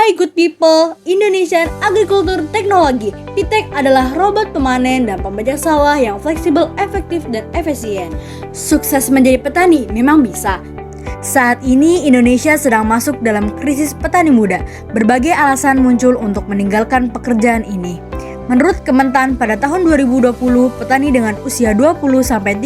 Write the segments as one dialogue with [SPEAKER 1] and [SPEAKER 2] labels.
[SPEAKER 1] Hai good people, Indonesian Agriculture Technology. PITEK adalah robot pemanen dan pembajak sawah yang fleksibel, efektif, dan efisien. Sukses menjadi petani memang bisa. Saat ini Indonesia sedang masuk dalam krisis petani muda. Berbagai alasan muncul untuk meninggalkan pekerjaan ini. Menurut Kementan, pada tahun 2020, petani dengan usia 20-39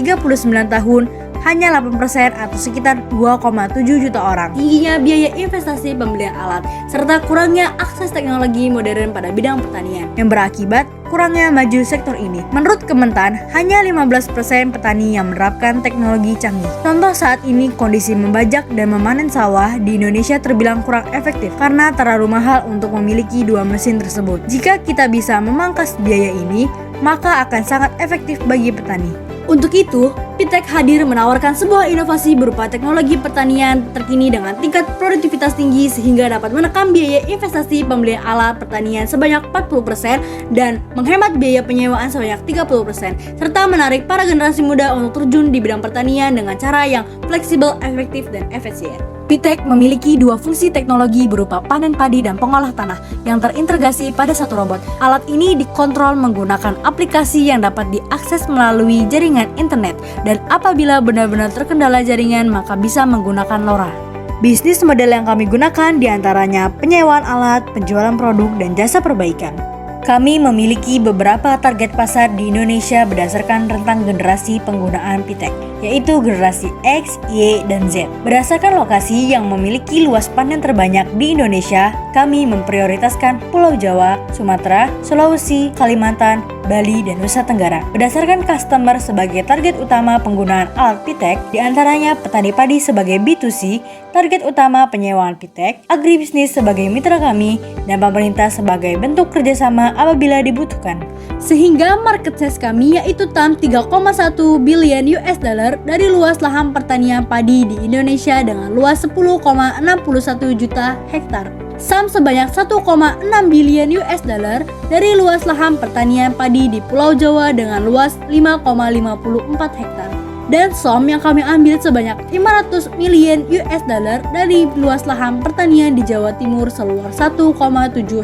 [SPEAKER 1] tahun hanya 8% atau sekitar 2,7 juta orang. Tingginya biaya investasi pembelian alat, serta kurangnya akses teknologi modern pada bidang pertanian, yang berakibat kurangnya maju sektor ini. Menurut Kementan, hanya 15% petani yang menerapkan teknologi canggih. Contoh saat ini, kondisi membajak dan memanen sawah di Indonesia terbilang kurang efektif karena terlalu mahal untuk memiliki dua mesin tersebut. Jika kita bisa memangkas biaya ini, maka akan sangat efektif bagi petani. Untuk itu, PITEK hadir menawarkan sebuah inovasi berupa teknologi pertanian terkini dengan tingkat produktivitas tinggi sehingga dapat menekan biaya investasi pembelian alat pertanian sebanyak 40% dan menghemat biaya penyewaan sebanyak 30%, serta menarik para generasi muda untuk terjun di bidang pertanian dengan cara yang fleksibel, efektif, dan efisien. PITEK memiliki dua fungsi teknologi berupa panen padi dan pengolah tanah yang terintegrasi pada satu robot. Alat ini dikontrol menggunakan aplikasi yang dapat diakses melalui jaringan internet, dan apabila benar-benar terkendala jaringan maka bisa menggunakan LoRa. Bisnis model yang kami gunakan diantaranya penyewaan alat, penjualan produk, dan jasa perbaikan. Kami memiliki beberapa target pasar di Indonesia berdasarkan rentang generasi penggunaan PITEK, yaitu generasi X, Y, dan Z. Berdasarkan lokasi yang memiliki luas panen terbanyak di Indonesia, kami memprioritaskan Pulau Jawa, Sumatera, Sulawesi, Kalimantan, Bali, dan Nusa Tenggara. Berdasarkan customer sebagai target utama penggunaan alat PITEK, diantaranya petani padi sebagai B2C, target utama penyewaan PITEK, agribisnis sebagai mitra kami, dan pemerintah sebagai bentuk kerjasama apabila dibutuhkan. Sehingga market size kami yaitu TAM 3,1 billion US dollar dari luas lahan pertanian padi di Indonesia dengan luas 10,61 juta hektar. SAM sebanyak 1,6 billion US dollar dari luas lahan pertanian padi di Pulau Jawa dengan luas 5,54 hektar. Dan SOM yang kami ambil sebanyak 500 million US dollar dari luas lahan pertanian di Jawa Timur seluas 1,7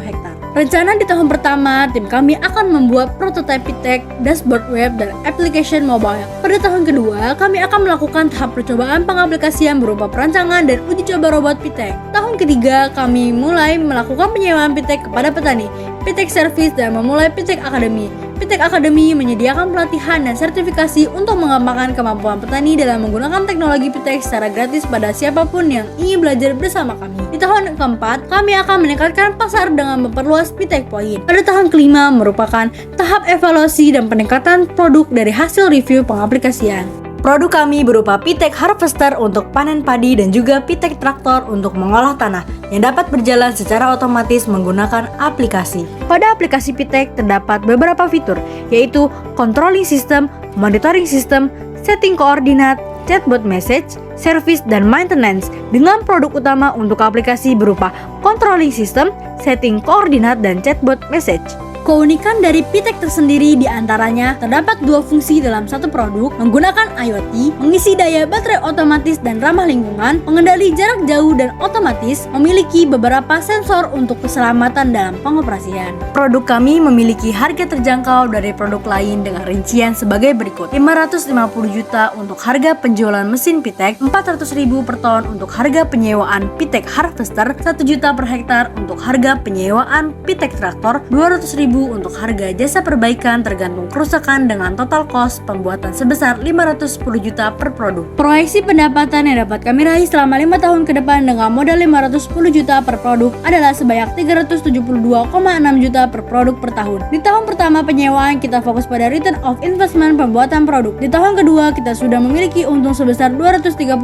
[SPEAKER 1] hektar. Rencana di tahun pertama, tim kami akan membuat prototipe PITEK, dashboard web, dan application mobile. Pada tahun kedua, kami akan melakukan tahap percobaan pengaplikasian berupa perancangan dan uji coba robot PITEK. Tahun ketiga, kami mulai melakukan penyewaan PITEK kepada petani, PITEK Service, dan memulai PITEK Academy. PITEK Academy menyediakan pelatihan dan sertifikasi untuk mengembangkan kemampuan petani dalam menggunakan teknologi PITEK secara gratis pada siapapun yang ingin belajar bersama kami. Di tahun keempat, kami akan meningkatkan pasar dengan memperluas PITEK Point. Pada tahun kelima merupakan tahap evaluasi dan peningkatan produk dari hasil review pengaplikasian. Produk kami berupa PITEK Harvester untuk panen padi dan juga PITEK Traktor untuk mengolah tanah yang dapat berjalan secara otomatis menggunakan aplikasi. Pada aplikasi PITEK terdapat beberapa fitur, yaitu controlling system, monitoring system, setting koordinat, chatbot message, service, dan maintenance dengan produk utama untuk aplikasi berupa controlling system, setting koordinat, dan chatbot message. Keunikan dari PITEK tersendiri diantaranya terdapat dua fungsi dalam satu produk, menggunakan IoT, mengisi daya baterai otomatis dan ramah lingkungan, pengendali jarak jauh dan otomatis, memiliki beberapa sensor untuk keselamatan dalam pengoperasian. Produk kami memiliki harga terjangkau dari produk lain dengan rincian sebagai berikut: 550 juta untuk harga penjualan mesin PITEK, 400.000 per ton untuk harga penyewaan PITEK Harvester, 1 juta per hektar untuk harga penyewaan PITEK Traktor, 200.000 untuk harga jasa perbaikan tergantung kerusakan dengan total cost pembuatan sebesar 510 juta per produk. Proyeksi pendapatan yang dapat kami raih selama 5 tahun ke depan dengan modal 510 juta per produk adalah sebanyak 372,6 juta per produk per tahun. Di tahun pertama penyewaan kita fokus pada return of investment pembuatan produk. Di tahun kedua kita sudah memiliki untung sebesar 235,2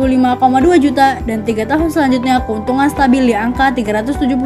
[SPEAKER 1] juta dan 3 tahun selanjutnya keuntungan stabil di angka 372,6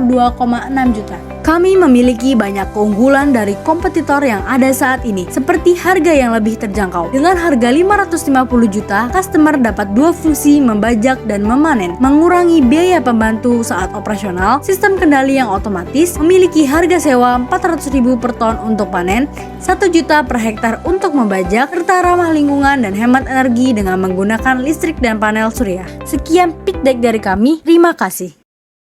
[SPEAKER 1] juta. Kami memiliki banyak keunggulan dari kompetitor yang ada saat ini, seperti harga yang lebih terjangkau. Dengan harga 550 juta, customer dapat dua fungsi membajak dan memanen, mengurangi biaya pembantu saat operasional, sistem kendali yang otomatis, memiliki harga sewa 400.000 per ton untuk panen, 1 juta per hektar untuk membajak, serta ramah lingkungan dan hemat energi dengan menggunakan listrik dan panel surya. Sekian PITEK dari kami, terima kasih.